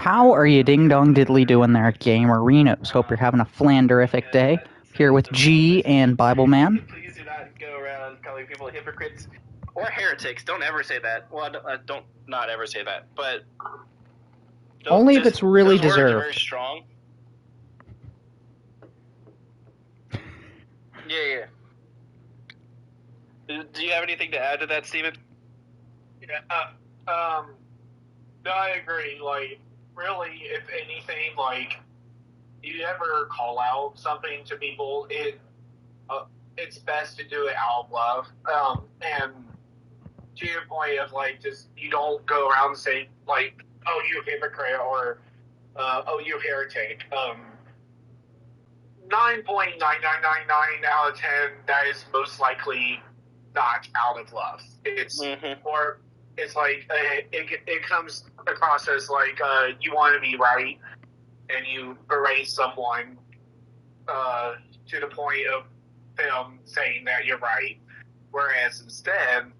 How are you ding-dong diddly doing there, gamerinos? Hope you're having a flanderific day. Here with G and Bible Man. Please do not go around calling people hypocrites or heretics. Don't ever say that. Well, don't not ever say that. But Only if it's really those words are very deserved. strong. Yeah. Do you have anything to add to that, Steven? Yeah. No, I agree. Like, really, if anything, like, you ever call out something to people, it's best to do it out of love. And to your point of like, just you don't go around saying like, "Oh, you hypocrite," or "Oh, you heretic." 9.9999 out of 10, that is most likely not out of love. It's or it's like it comes across as like you want to be right, and you berate someone to the point of them saying that you're right. Whereas instead,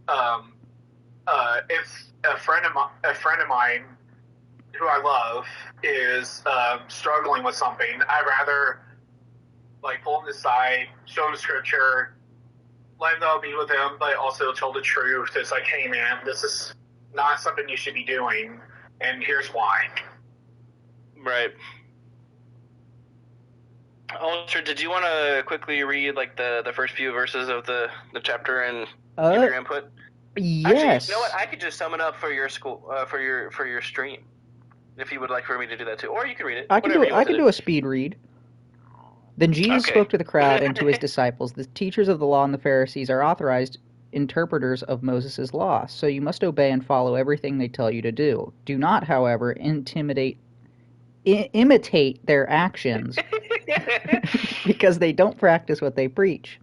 if a friend of mine who I love is struggling with something, I'd rather like pull them aside, show them scripture, let them be with them, but also tell the truth. It's like, hey man, this is not something you should be doing, and here's why. Right. Ultra, did you want to quickly read like the first few verses of the chapter and give your input? Yes. Actually, you know what? I could just sum it up for your school for your stream, if you would like for me to do that too, or you can read it. I can do a speed read. Then Jesus spoke to the crowd and to his disciples. The teachers of the law and the Pharisees are authorized interpreters of Moses' law, so you must obey and follow everything they tell you to do. Do not, however, imitate their actions because they don't practice what they preach.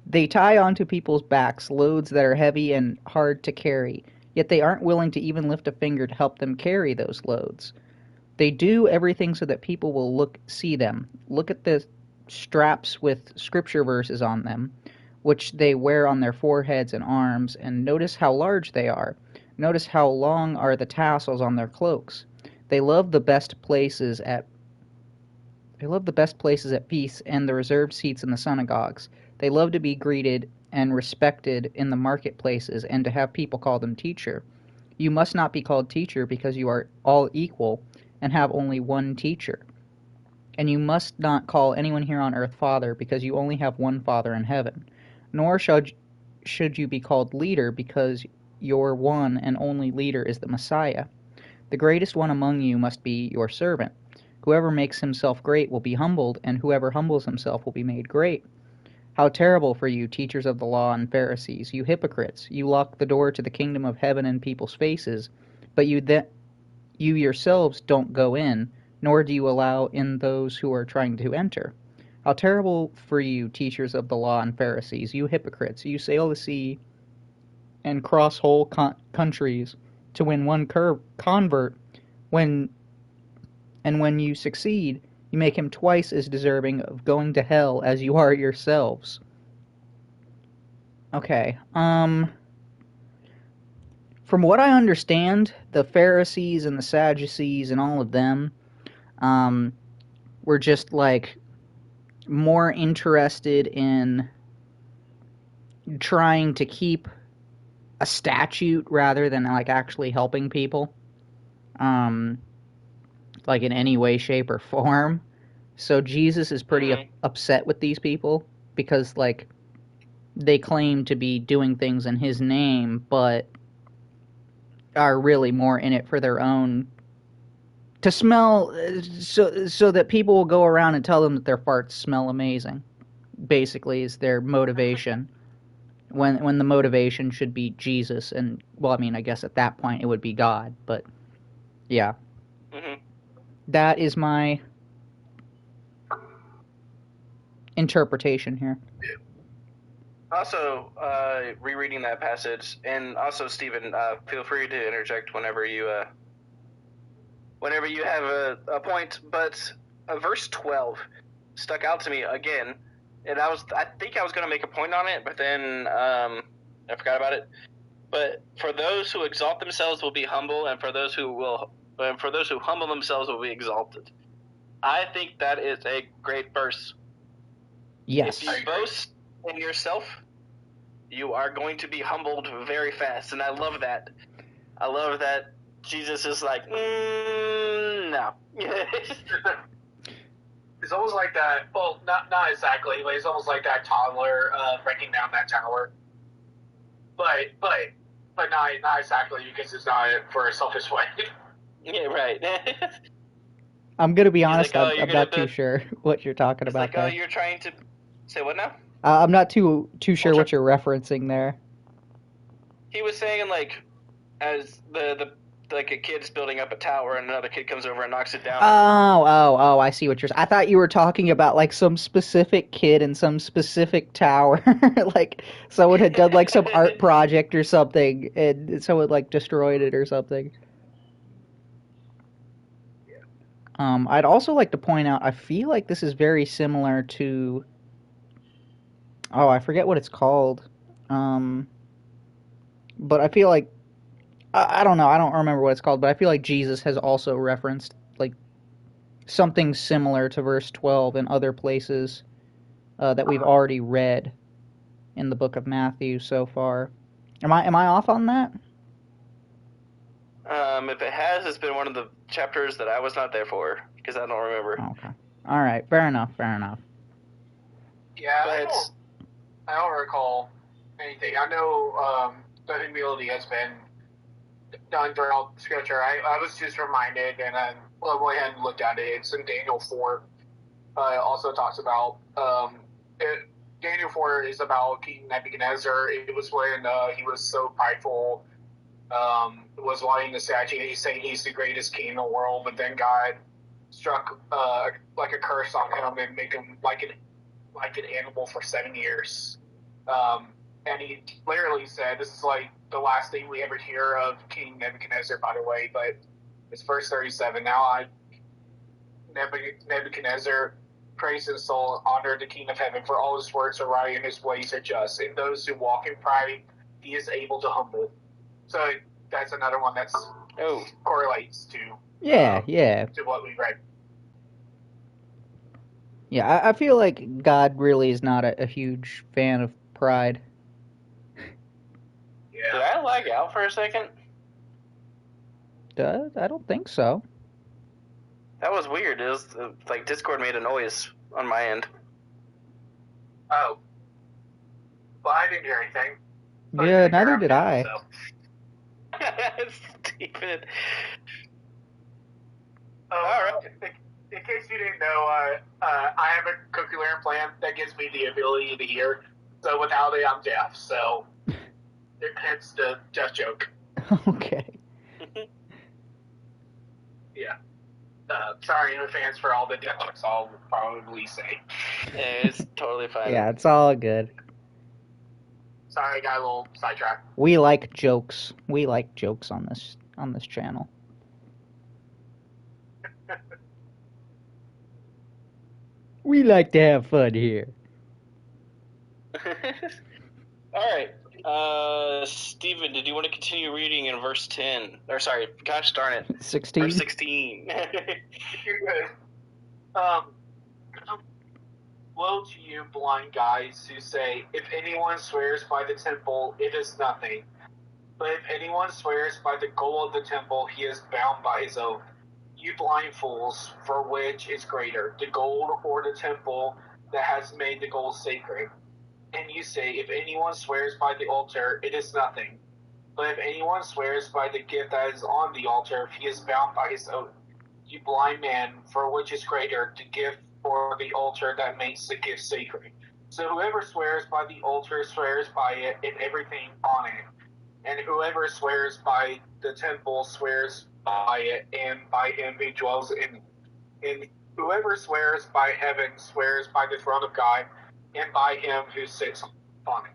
They tie onto people's backs loads that are heavy and hard to carry, yet they aren't willing to even lift a finger to help them carry those loads. They do everything so that people will see them. Look at the straps with scripture verses on them, which they wear on their foreheads and arms, and notice how large they are. Notice how long are the tassels on their cloaks. They love the best places at feasts and the reserved seats in the synagogues. They love to be greeted and respected in the marketplaces and to have people call them teacher. You must not be called teacher because you are all equal and have only one teacher. And you must not call anyone here on earth father because you only have one Father in heaven. Nor should you be called leader because your one and only leader is the Messiah. The greatest one among you must be your servant. Whoever makes himself great will be humbled, and whoever humbles himself will be made great. How terrible for you, teachers of the law and Pharisees, you hypocrites! You lock the door to the kingdom of heaven in people's faces, but you yourselves don't go in, nor do you allow in those who are trying to enter. How terrible for you, teachers of the law and Pharisees, you hypocrites! You sail the sea and cross whole countries to win one convert, when you succeed, you make him twice as deserving of going to hell as you are yourselves. Okay, from what I understand, the Pharisees and the Sadducees and all of them, were just, like, more interested in trying to keep a statute rather than, like, actually helping people, like, in any way, shape, or form. So Jesus is pretty upset with these people because, like, they claim to be doing things in his name, but are really more in it for their own, to smell, so that people will go around and tell them that their farts smell amazing, basically, is their motivation, when the motivation should be Jesus, and, well, I mean, I guess at that point it would be God, but, yeah. That is my interpretation here. Also, rereading that passage, and also, Stephen, feel free to interject whenever you have a point. But verse 12 stuck out to me again, and I think I was going to make a point on it, but then I forgot about it. But for those who exalt themselves will be humble, and for those who will but for those who humble themselves will be exalted. I think that is a great verse. Yes. If you boast in yourself, you are going to be humbled very fast, and I love that. I love that Jesus is like, no. It's almost like that. Well, not exactly, but it's almost like that toddler breaking down that tower. But not exactly, because it's not for a selfish way. Yeah, right. I'm gonna be He's honest. like, oh, I'm not too sure what you're talking It's about like, there. oh, you're trying to say what now? I'm not too sure what you're referencing there. He was saying like, as the like a kid's building up a tower and another kid comes over and knocks it down. Oh, I see what you're saying. I thought you were talking about like some specific kid in some specific tower. Like someone had done like some art project or something and someone like destroyed it or something. I'd also like to point out, I feel like this is very similar to, oh, I forget what it's called. But I feel like, I don't know, I don't remember what it's called, but I feel like Jesus has also referenced like something similar to verse 12 in other places that we've already read in the book of Matthew so far. Am I off on that? If it has, it's been one of the chapters that I was not there for because I don't remember. Okay. All right. Fair enough. Yeah, I don't recall anything. I know the humility has been done throughout Scripture. I was just reminded, and I went ahead and looked at it. It's in Daniel 4. Also talks about Daniel 4 is about King Nebuchadnezzar. It was when he was so prideful, was wanting the statue. He's saying he's the greatest king in the world, but then God struck like a curse on him and make him like an animal for 7 years. And he literally said, this is like the last thing we ever hear of King Nebuchadnezzar, by the way, but it's verse 37. Now Nebuchadnezzar, praise his soul, honor the King of heaven, for all his works are right and his ways are just. And those who walk in pride, he is able to humble. So that's another one that's correlates to to what we read. Yeah, I feel like God really is not a huge fan of pride. Yeah. Did I lag out for a second? I don't think so. That was weird. It was like Discord made a noise on my end. Oh. Well, I didn't hear anything. Yeah, neither did I. So. Stephen. All right. In case you didn't know, I have a cochlear implant that gives me the ability to hear. So without it, I'm deaf. So hence the deaf joke. Okay. Yeah. Sorry in advance for all the deaf jokes I'll probably say. Yeah, it's totally fine. Yeah, it's all good. Sorry, I got a little sidetracked. We like jokes. We like jokes on this channel. We like to have fun here. All right. Stephen, did you want to continue reading in verse 10? Or sorry, gosh darn it. 16? Verse 16. You're good. Woe to you, blind guides, who say, if anyone swears by the temple, it is nothing. But if anyone swears by the gold of the temple, he is bound by his oath. You blind fools, for which is greater, the gold or the temple that has made the gold sacred? And you say, if anyone swears by the altar, it is nothing. But if anyone swears by the gift that is on the altar, he is bound by his oath. You blind man, for which is greater, the gift or the altar that makes the gift sacred? So whoever swears by the altar swears by it and everything on it. And whoever swears by the temple swears by it and by him who dwells in it. And whoever swears by heaven swears by the throne of God and by him who sits on it.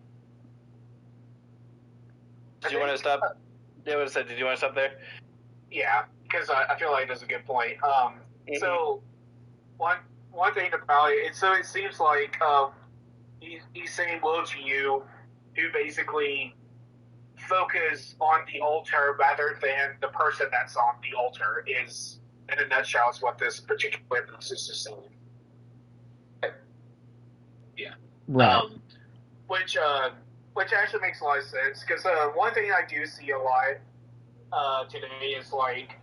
Did you want to stop? Did you want to stop there? Yeah, because I feel like that's a good point. So one thing about it, so it seems like he's saying woe to you, who basically focus on the altar rather than the person that's on the altar is, in a nutshell, is what this particular emphasis is saying. Yeah. Right. Which actually makes a lot of sense, because one thing I do see a lot today is like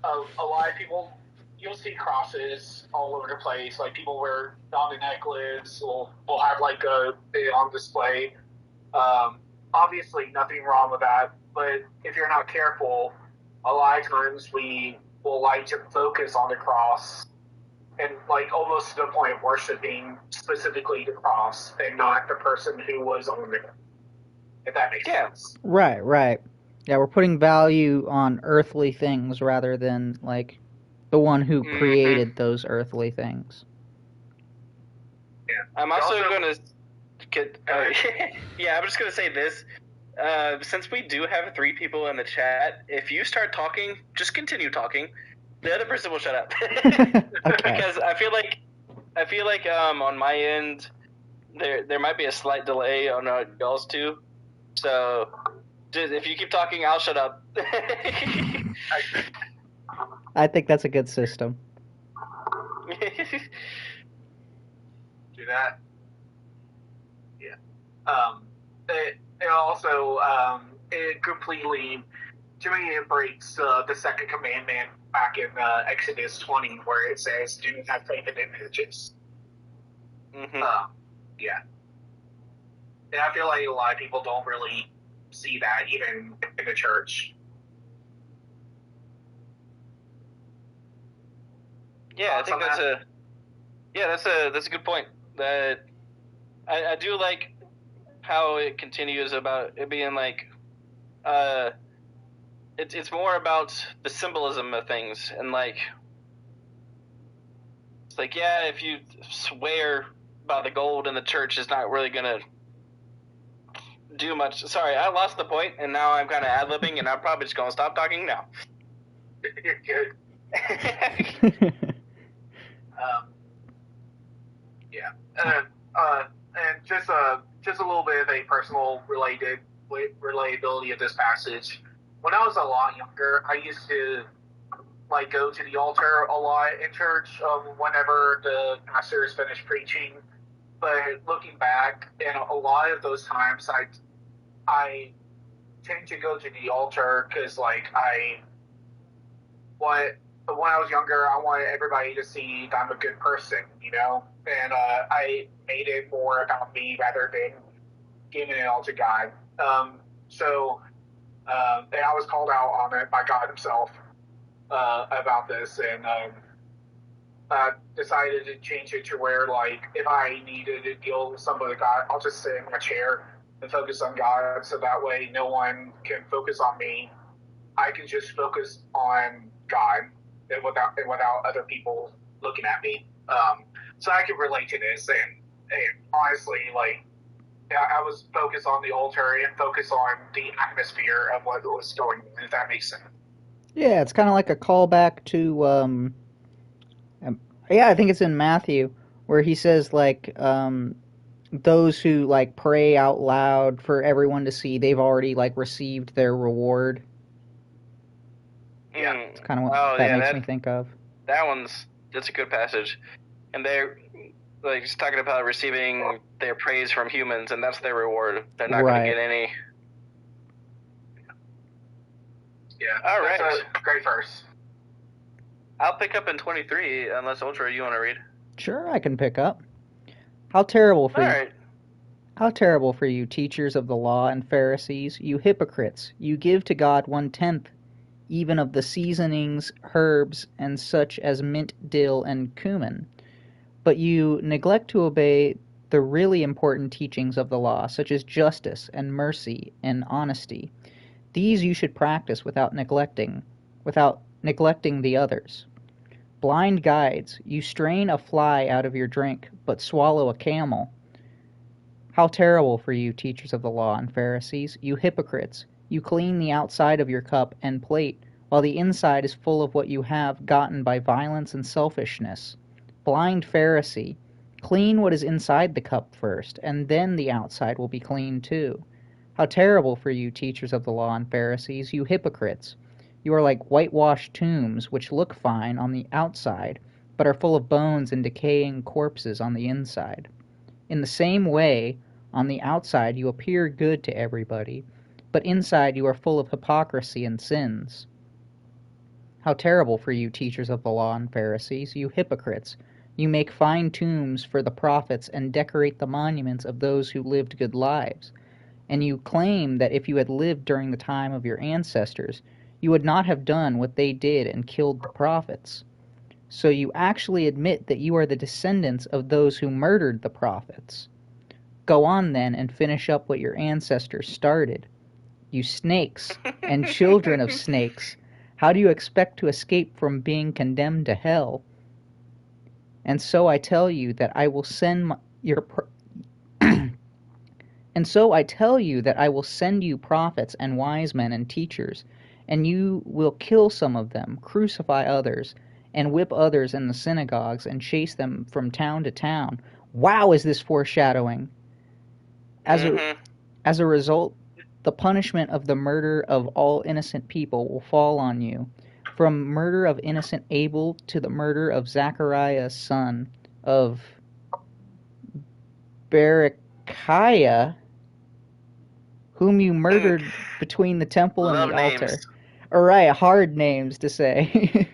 a lot of people, you'll see crosses all over the place. Like people wear on the necklace, will have like it on display. Obviously, nothing wrong with that, but if you're not careful, a lot of times we will like to focus on the cross and like almost to the point of worshiping specifically the cross and not the person who was on it. If that makes sense. Right, right. Yeah, we're putting value on earthly things rather than, like, the one who created those earthly things. Yeah. I'm also going to get... yeah, I'm just going to say this. Since we do have 3 people in the chat, if you start talking, just continue talking. The other person will shut up. Okay. Because I feel like on my end, there might be a slight delay on y'all's too. So, just, if you keep talking, I'll shut up. I think that's a good system. Do that. Yeah. It also it completely, to me, it breaks the second commandment back in Exodus 20, where it says, "Do not have faith in images." Yeah. And I feel like a lot of people don't really see that, even in the church. Yeah, I think that's a good point. That I do like how it continues about it being like it's more about the symbolism of things, and like it's like, yeah, if you swear by the gold in the church, is not really gonna do much. Sorry, I lost the point, and now I'm kind of ad-libbing, and I'm probably just gonna stop talking now. You're good. Yeah. And just a little bit of a personal relatability of this passage. When I was a lot younger, I used to like go to the altar a lot in church whenever the pastor is finished preaching. But looking back, in a lot of those times, I tend to go to the altar because like when I was younger, I wanted everybody to see that I'm a good person, you know? And I made it more about me rather than giving it all to God. And I was called out on it by God himself about this, and I decided to change it to where, like, if I needed to deal with somebody with God, I'll just sit in my chair and focus on God, so that way no one can focus on me. I can just focus on God and without other people looking at me. So I can relate to this, and honestly, like, I was focused on the altar and focused on the atmosphere of what was going on, if that makes sense. Yeah, it's kind of like a callback to, I think it's in Matthew, where he says, like, those who, like, pray out loud for everyone to see, they've already, like, received their reward. Yeah. It's kind of what that makes me think of. That's a good passage. And they're, like, just talking about receiving their praise from humans, and that's their reward. They're not going to get any. Yeah. All right. That's a great verse. I'll pick up in 23, unless Ultra, you want to read? Sure, I can pick up. How terrible for you. Right. How terrible for you, teachers of the law and Pharisees, you hypocrites! You give to God 1/10, even of the seasonings, herbs, and such as mint, dill, and cumin. But you neglect to obey the really important teachings of the law, such as justice and mercy and honesty. These you should practice without neglecting the others. Blind guides, you strain a fly out of your drink, but swallow a camel. How terrible for you, teachers of the law and Pharisees, you hypocrites! You clean the outside of your cup and plate, while the inside is full of what you have gotten by violence and selfishness. Blind Pharisee, clean what is inside the cup first, and then the outside will be clean too. How terrible for you, teachers of the law and Pharisees, you hypocrites! You are like whitewashed tombs, which look fine on the outside, but are full of bones and decaying corpses on the inside. In the same way, on the outside you appear good to everybody, but inside you are full of hypocrisy and sins. How terrible for you, teachers of the law and Pharisees, you hypocrites! You make fine tombs for the prophets and decorate the monuments of those who lived good lives. And you claim that if you had lived during the time of your ancestors, you would not have done what they did and killed the prophets. So you actually admit that you are the descendants of those who murdered the prophets. Go on then and finish up what your ancestors started. You snakes and children of snakes, how do you expect to escape from being condemned to hell? And so I tell you that I will send you prophets and wise men and teachers, and you will kill some of them, crucify others, and whip others in the synagogues, and chase them from town to town. Wow, is this foreshadowing? As a result, the punishment of the murder of all innocent people will fall on you, from murder of innocent Abel to the murder of Zachariah, son of Berechiah, whom you murdered between the temple and the altar. All right, hard names to say.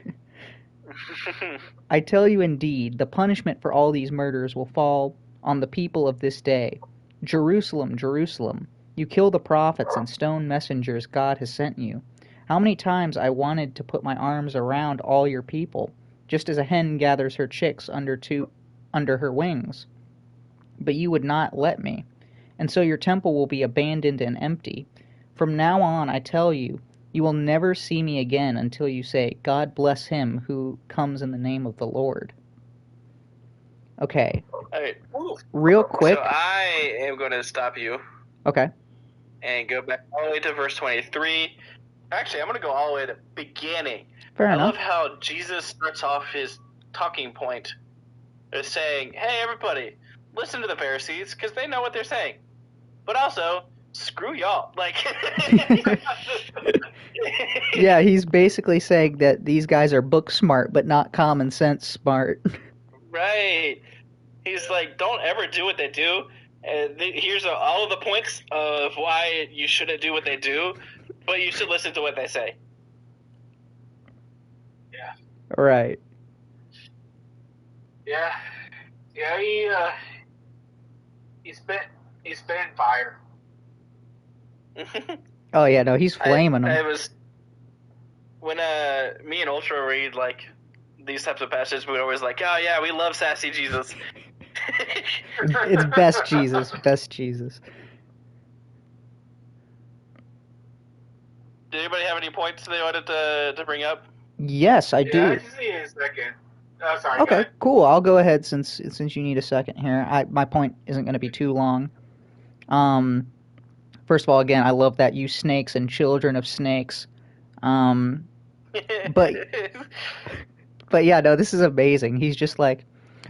I tell you indeed, the punishment for all these murders will fall on the people of this day. Jerusalem, Jerusalem, you kill the prophets and stone messengers God has sent you. How many times I wanted to put my arms around all your people, just as a hen gathers her chicks under her wings. But you would not let me, and so your temple will be abandoned and empty. From now on, I tell you, you will never see me again until you say, God bless him who comes in the name of the Lord. Okay. Right. Real quick. So I am going to stop you. Okay. And go back all the way to verse 23. Actually, I'm going to go all the way to the beginning. Fair enough. I love how Jesus starts off his talking point with saying, hey, everybody, listen to the Pharisees because they know what they're saying. But also, screw y'all. Like, yeah, he's basically saying that these guys are book smart, but not common sense smart. Right. He's like, don't ever do what they do. And here's all of the points of why you shouldn't do what they do, but you should listen to what they say. Yeah. Right. Yeah. Yeah, he's been fire. Oh yeah, no, he's flaming them. It was when me and Ultra read like these types of passages, we're always like, oh yeah, we love sassy Jesus. It's best Jesus, best Jesus. Did anybody have any points they wanted to bring up? Yes, I do. I just need a second. Oh, sorry. Okay, cool. I'll go ahead since you need a second here. My point isn't going to be too long. First of all, again, I love that you snakes and children of snakes. But yeah, no, this is amazing. He's just like,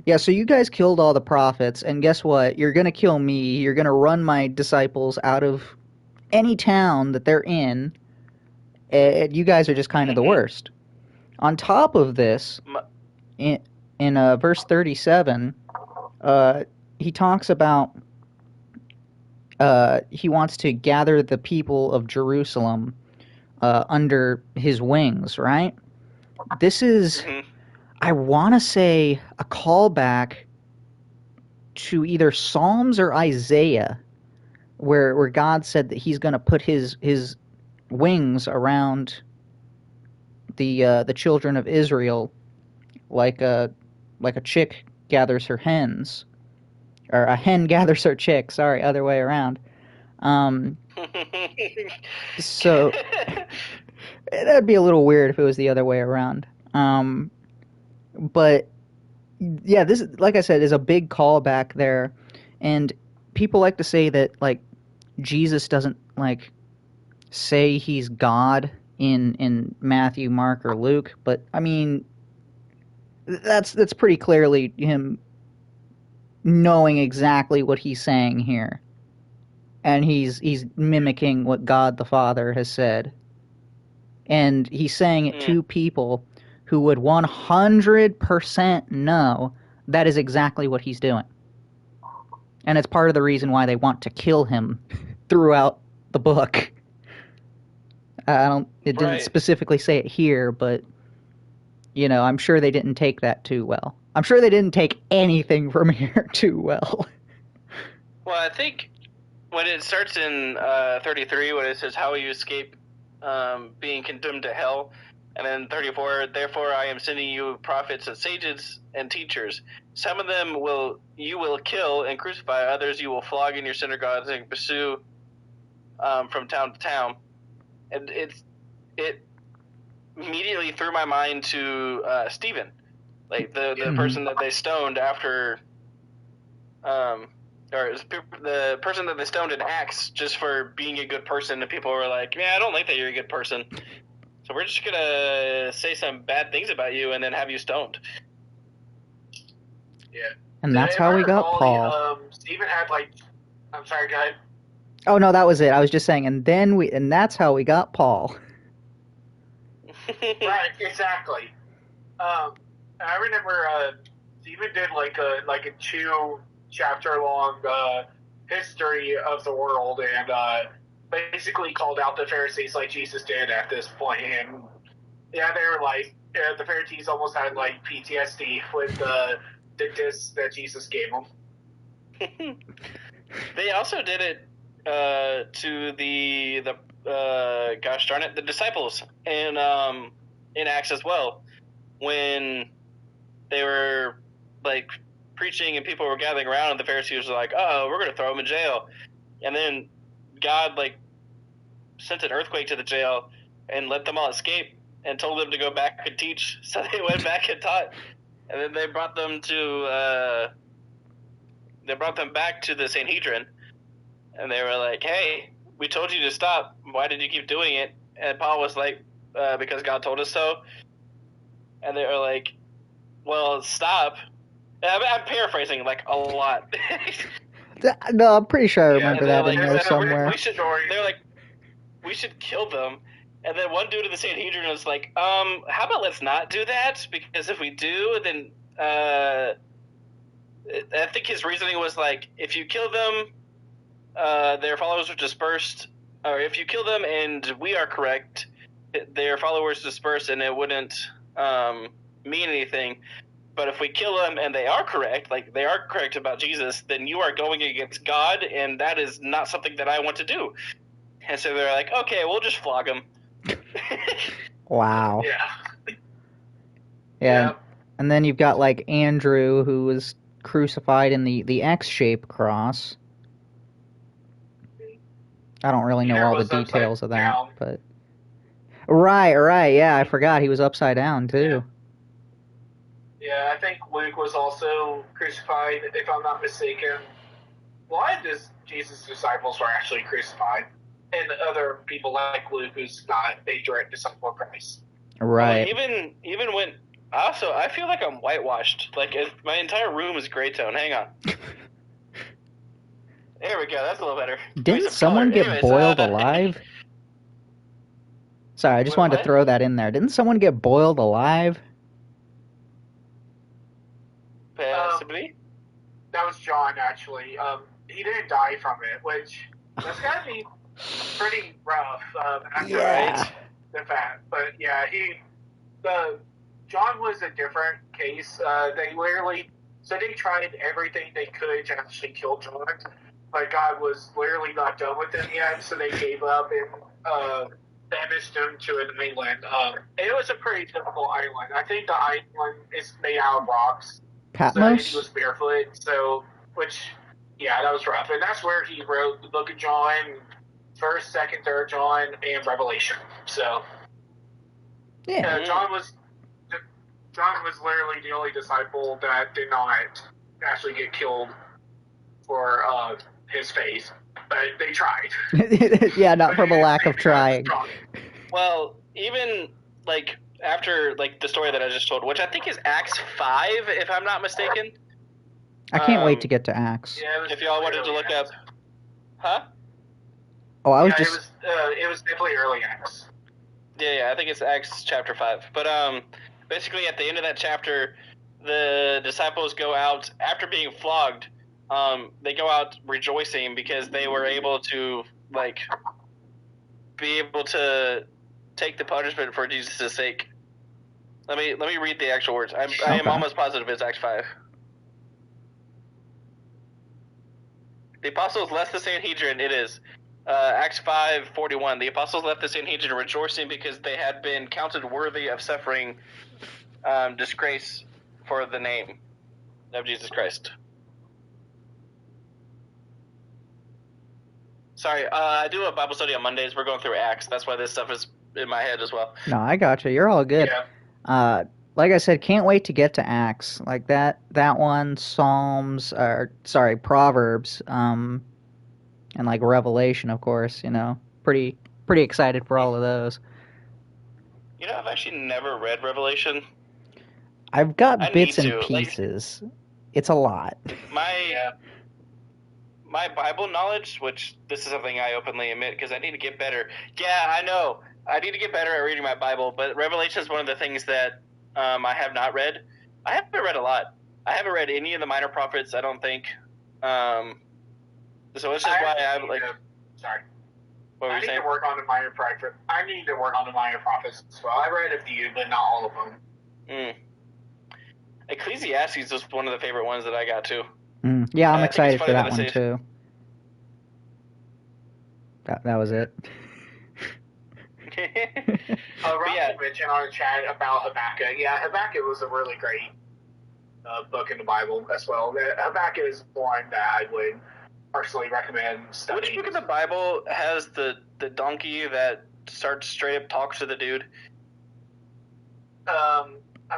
yeah, so you guys killed all the prophets, and guess what? You're going to kill me. You're going to run my disciples out of any town that they're in. And you guys are just kind of the worst. On top of this, in verse 37, he talks about he wants to gather the people of Jerusalem under his wings, right? This is, I want to say, a callback to either Psalms or Isaiah, where God said that he's going to put his wings around the children of Israel, like a chick gathers her hens, or a hen gathers her chick. Sorry, other way around. So that'd be a little weird if it was the other way around. But yeah, this, like I said, is a big callback there, and people like to say that like Jesus doesn't like say he's God in Matthew, Mark, or Luke, but I mean that's pretty clearly him knowing exactly what he's saying here. and he's mimicking what God the Father has said. And he's saying it to people who would 100% know that is exactly what he's doing. And it's part of the reason why they want to kill him throughout the book. It didn't specifically say it here, but, you know, I'm sure they didn't take that too well. I'm sure they didn't take anything from here too well. Well, I think when it starts in 33, when it says, how will you escape being condemned to hell? And then 34, therefore I am sending you prophets and sages and teachers. Some of them you will kill and crucify, others you will flog in your synagogues and pursue from town to town. And it immediately threw my mind to Stephen, like the person that they stoned after, or the person that they stoned in Acts just for being a good person, and people were like, "Yeah, I don't like that you're a good person, so we're just gonna say some bad things about you and then have you stoned." Yeah, and that's how we got Paul. Stephen had I'm sorry, go ahead. Oh no, that was it. I was just saying, and that's how we got Paul. Right, exactly. I remember Stephen did like a 2-chapter long history of the world, and basically called out the Pharisees like Jesus did at this point. And yeah, they were like, the Pharisees almost had like PTSD with the diss that Jesus gave them. They also did it to the gosh darn it, the disciples in Acts as well, when they were like preaching and people were gathering around, and the Pharisees were like, "Oh, we're gonna throw him in jail," and then God like sent an earthquake to the jail and let them all escape and told them to go back and teach. So they went back and taught, and then they brought them back to the Sanhedrin, and they were like, "Hey, we told you to stop. Why did you keep doing it?" And Paul was like, "Because God told us so." And they were like, "Well, stop." I'm paraphrasing like a lot. No, I'm pretty sure I remember that like, in there somewhere. They're like, "We should kill them." And then one dude in the Sanhedrin was like, how about let's not do that? Because if we do, then I think his reasoning was like, if you kill them, their followers are dispersed, or if you kill them and we are correct, their followers disperse and it wouldn't mean anything. But if we kill them and they are correct, like they are correct about Jesus, then you are going against God, and that is not something that I want to do. And so they're like, okay, we'll just flog him. Wow. Yeah. Yeah. And then you've got like Andrew, who was crucified in the X-shaped cross. I don't really know all the details of that, but right, yeah, I forgot he was upside down too. Yeah, I think Luke was also crucified, if I'm not mistaken. A lot of Jesus' disciples were actually crucified, and other people like Luke, who's not a direct disciple of Christ. Right. Even when also, I feel like I'm whitewashed. Like my entire room is gray tone. Hang on. There we go. That's a little better. Didn't someone get boiled alive? Sorry, I just wanted to throw that in there. Didn't someone get boiled alive? Possibly. That was John, actually. He didn't die from it, which that's gotta be pretty rough after the fact. But yeah, John was a different case. They tried everything they could to actually kill John, but God was literally not done with him yet, so they gave up and banished him to an island. It was a pretty difficult island. I think the island is made out of rocks. Patmos? So he was barefoot, that was rough. And that's where he wrote the book of John, 1st, 2nd, 3rd John, and Revelation. So, John was literally the only disciple that did not actually get killed for his faith. But they tried. Yeah, not from a lack of trying. Well, even, like, after, like, the story that I just told, which I think is Acts 5, if I'm not mistaken. I can't wait to get to Acts. Yeah, if y'all wanted to look up... Huh? Oh, I was Yeah, just. it was definitely early Acts. Yeah, I think it's Acts chapter 5. But basically at the end of that chapter, the disciples go out after being flogged. They go out rejoicing because they were able to be able to take the punishment for Jesus' sake. Let me read the actual words. I am almost positive it's Acts 5. The apostles left the Sanhedrin. It is Acts 5:41. The apostles left the Sanhedrin rejoicing because they had been counted worthy of suffering disgrace for the name of Jesus Christ. Sorry, I do a Bible study on Mondays. We're going through Acts. That's why this stuff is in my head as well. No, I gotcha. You're all good. Yeah. Like I said, can't wait to get to Acts. Like that one, Psalms, or sorry, Proverbs, and like Revelation, of course. Pretty excited for all of those. I've actually never read Revelation. I've got bits and pieces. It's a lot. My Bible knowledge, which this is something I openly admit because I need to get better. Yeah, I know. I need to get better at reading my Bible, but Revelation is one of the things that I have not read. I haven't read a lot. I haven't read any of the minor prophets, I don't think. So it's just why I'm like... Sorry. What were you saying? I need to work on the minor prophets as well. I read a few, but not all of them. Ecclesiastes was one of the favorite ones that I got, too. Yeah, I'm excited for that one, too. That was it. Rocky mentioned on the chat about Habakkuk. Yeah, Habakkuk was a really great book in the Bible as well. Habakkuk is one that I would personally recommend studying. Which book of the Bible has the donkey that starts straight up talks to the dude? I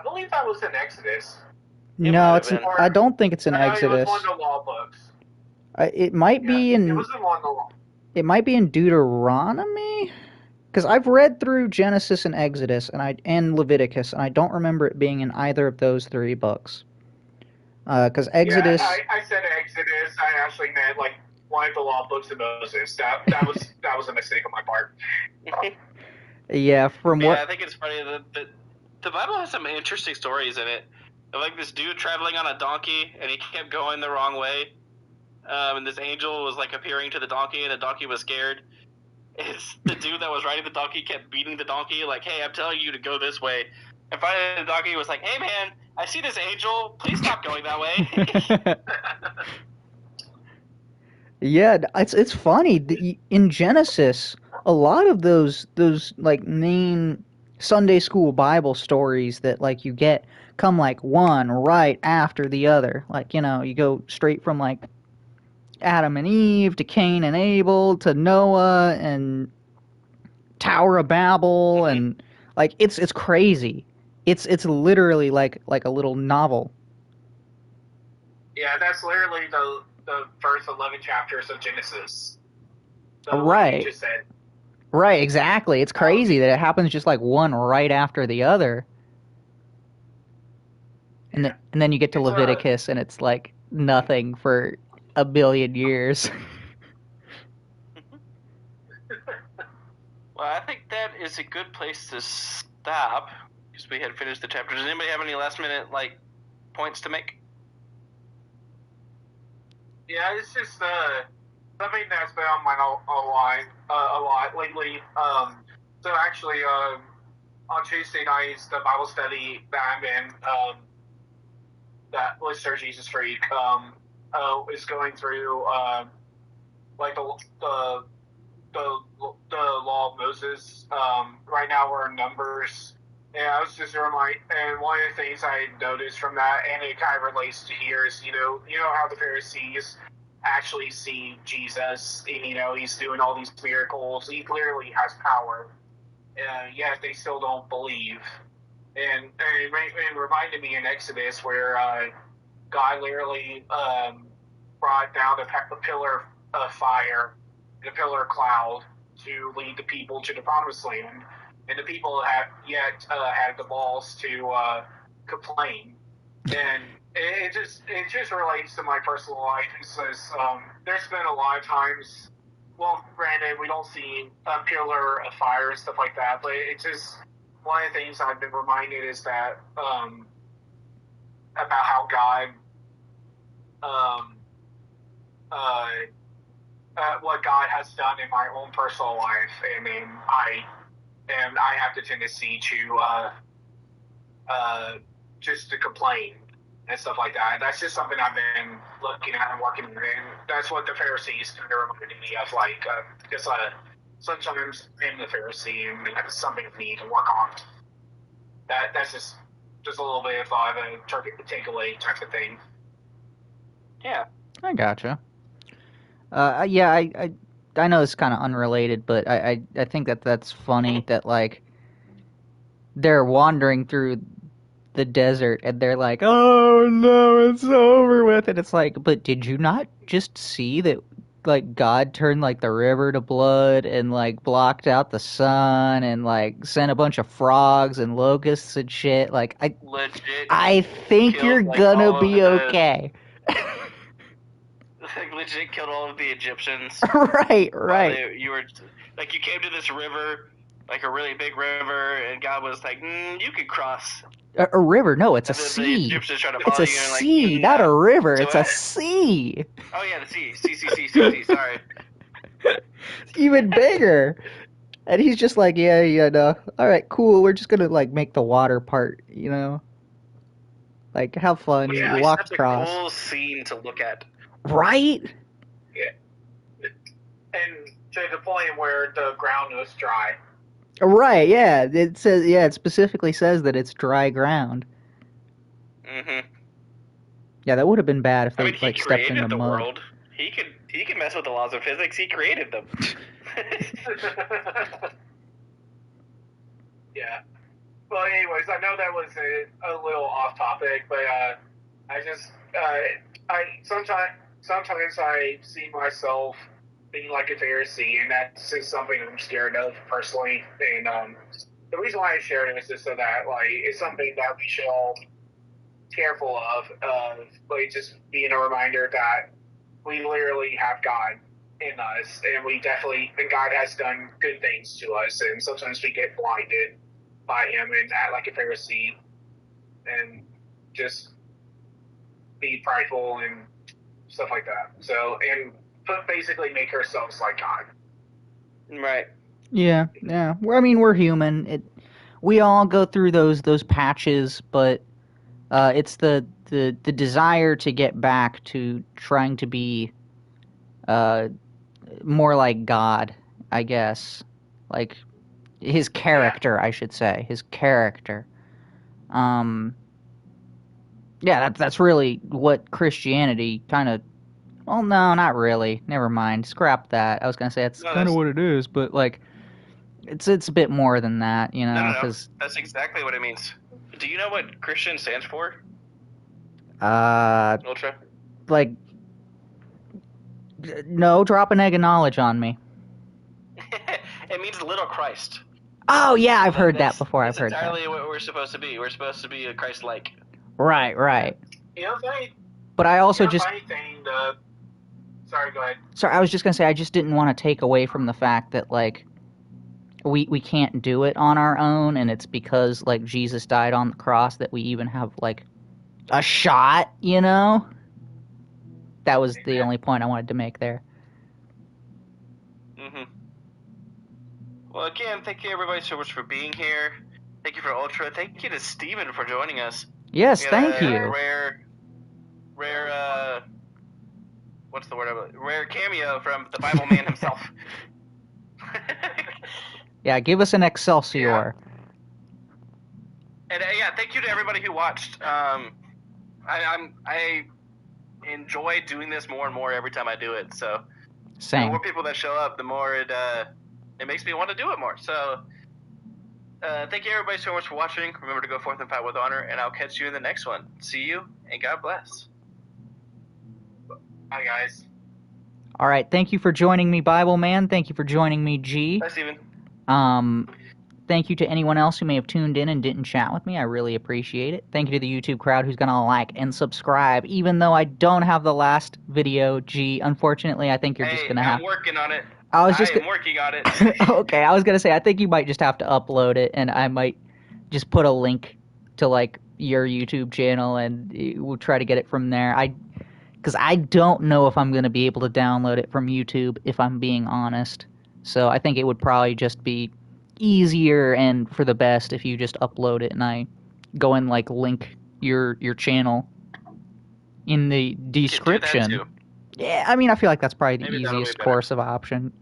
believe that was in Exodus. No, I don't think it's in Exodus. It was one of the law books. It might be in. It was in one of the law. It might be in Deuteronomy, because I've read through Genesis and Exodus and Leviticus, and I don't remember it being in either of those three books. Because Exodus. Yeah, I said Exodus. I actually meant like one of the law books of Moses. That was a mistake on my part. Yeah, I think it's funny that the Bible has some interesting stories in it. Like this dude traveling on a donkey, and he kept going the wrong way. And this angel was like appearing to the donkey, and the donkey was scared. It's the dude that was riding the donkey kept beating the donkey, like, "Hey, I'm telling you to go this way." And finally, the donkey was like, "Hey, man, I see this angel. Please stop going that way." Yeah, it's funny. In Genesis, a lot of those like main Sunday school Bible stories that like you get come like one right after the other. Like, you go straight from like Adam and Eve to Cain and Abel to Noah and Tower of Babel, and like it's crazy. It's literally like a little novel. Yeah, that's literally the first 11 chapters of Genesis. So right. You just said. Right, exactly. It's crazy that it happens just like one right after the other. And then you get to Leviticus, and it's like nothing for a billion years. Well, I think that is a good place to stop, because we had finished the chapter. Does anybody have any last minute points to make? Yeah, it's just something that's been on my a lot lately. So actually, on Tuesday nights, the Bible study that I'm in, that Lister Jesus Freak, is going through like the law of Moses. Right now we're in Numbers. And I was just reminded, and one of the things I noticed from that, and it kind of relates to here, is you know how the Pharisees actually see Jesus, and he's doing all these miracles. He clearly has power, yet they still don't believe. And it reminded me in Exodus where God literally brought down a pillar of fire and a pillar of cloud to lead the people to the promised land. And the people have yet had the balls to complain, and it just relates to my personal life. It says there's been a lot of times well, granted, we don't see a pillar of fire and stuff like that, but it's just one of the things I've been reminded is that about how God, um, what God has done in my own personal life, and then I have the tendency to just to complain and stuff like that. That's just something I've been looking at and working on, and that's what the Pharisees kind of reminded me of. Like, because sometimes I'm the Pharisee, and that's something I need to work on. That's just a little bit of a takeaway type of thing. Yeah, I gotcha. Yeah, I know it's kind of unrelated, but I think that's funny that like they're wandering through the desert and they're like, oh no, it's over with. And it's like, but did you not just see that like God turned like the river to blood and like blocked out the sun and like sent a bunch of frogs and locusts and shit? Like I think you're gonna be okay. Like legit killed all of the Egyptians. Right. You were like, you came to this river, like a really big river, and God was like, you could cross. A river? No, it's a sea. The Egyptians trying to it's follow a you, and sea, like, not a river. So it's a sea. Oh yeah, the sea. Sorry. It's even bigger. And he's just like, yeah, no. All right, cool. We're just gonna like make the water part, you know, like have fun. Yeah, You walk such across. a cool scene to look at. Right? Yeah. And to the point where the ground was dry. Right, yeah. It says, it specifically says that it's dry ground. Mm-hmm. Yeah, that would have been bad if they like stepped in the mud. World. He could mess with the laws of physics. He created them. Yeah. Well, anyways, I know that was a little off topic, but I just I sometimes I see myself being like a Pharisee, and that's just something I'm scared of personally. And the reason why I share it is just so that like it's something that we should all be careful of, like just being a reminder that we literally have God in us, and and God has done good things to us, and sometimes we get blinded by Him and act like a Pharisee, and just be prideful and stuff like that. So, and basically make ourselves like God. Right. Yeah. I mean, we're human. We all go through those patches, but it's the desire to get back to trying to be more like God, I guess. Like his character, I should say. His character. Yeah, that's really what Christianity kind of. Well, no, not really. Never mind. Scrap that. I was gonna say that's kind of what it is, but like, it's a bit more than that, you know. No. That's exactly what it means. Do you know what Christian stands for? Ultra. Like, no, drop an egg of knowledge on me. It means little Christ. Oh yeah, I've heard that before. That's entirely what we're supposed to be. We're supposed to be a Christ-like. Right. You know, but I also just. Funny thing, sorry, go ahead. Sorry, I was just gonna say I just didn't want to take away from the fact that like we can't do it on our own, and it's because like Jesus died on the cross that we even have like a shot, you know. That was the only point I wanted to make there. Mm-hmm. Well, again, thank you everybody so much for being here. Thank you for Ultra. Thank you to Steven for joining us. Yes, thank you. Rare, what's the word? Rare cameo from the Bible man himself. Yeah, give us an Excelsior. Yeah. And thank you to everybody who watched. I enjoy doing this more and more every time I do it. So, same. The more people that show up, the more it makes me want to do it more. So, thank you everybody so much for watching. Remember to go forth and fight with honor, and I'll catch you in the next one. See you, and God bless. Bye, guys. All right, thank you for joining me, Bible Man. Thank you for joining me, G. Bye, Steven. Thank you to anyone else who may have tuned in and didn't chat with me. I really appreciate it. Thank you to the YouTube crowd who's going to like and subscribe, even though I don't have the last video, G. Unfortunately, I think you're just going to have... I'm working on it. I was just am working on it. Okay, I was gonna say I think you might just have to upload it, and I might just put a link to like your YouTube channel, and we'll try to get it from there. Because I don't know if I'm gonna be able to download it from YouTube, if I'm being honest. So I think it would probably just be easier and for the best if you just upload it, and I go and like link your channel in the description. Yeah, I mean, I feel like that's probably the easiest course of option,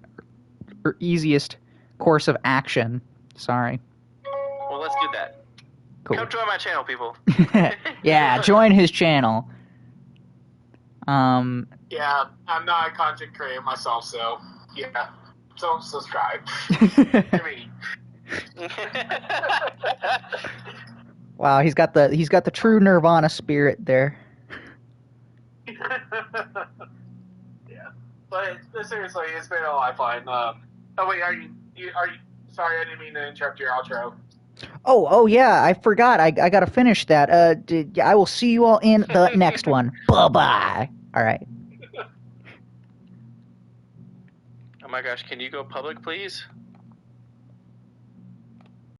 or easiest course of action. Sorry. Well, let's do that. Cool. Come join my channel, people. Yeah, join his channel. Yeah, I'm not a content creator myself, so yeah, don't subscribe. I mean. Wow, he's got the true Nirvana spirit there. Yeah, but seriously, it's been a lot of fun. Oh wait, are you? Sorry, I didn't mean to interrupt your outro. Oh yeah, I forgot. I gotta finish that. I will see you all in the next one. Bye. All right. Oh my gosh, can you go public, please?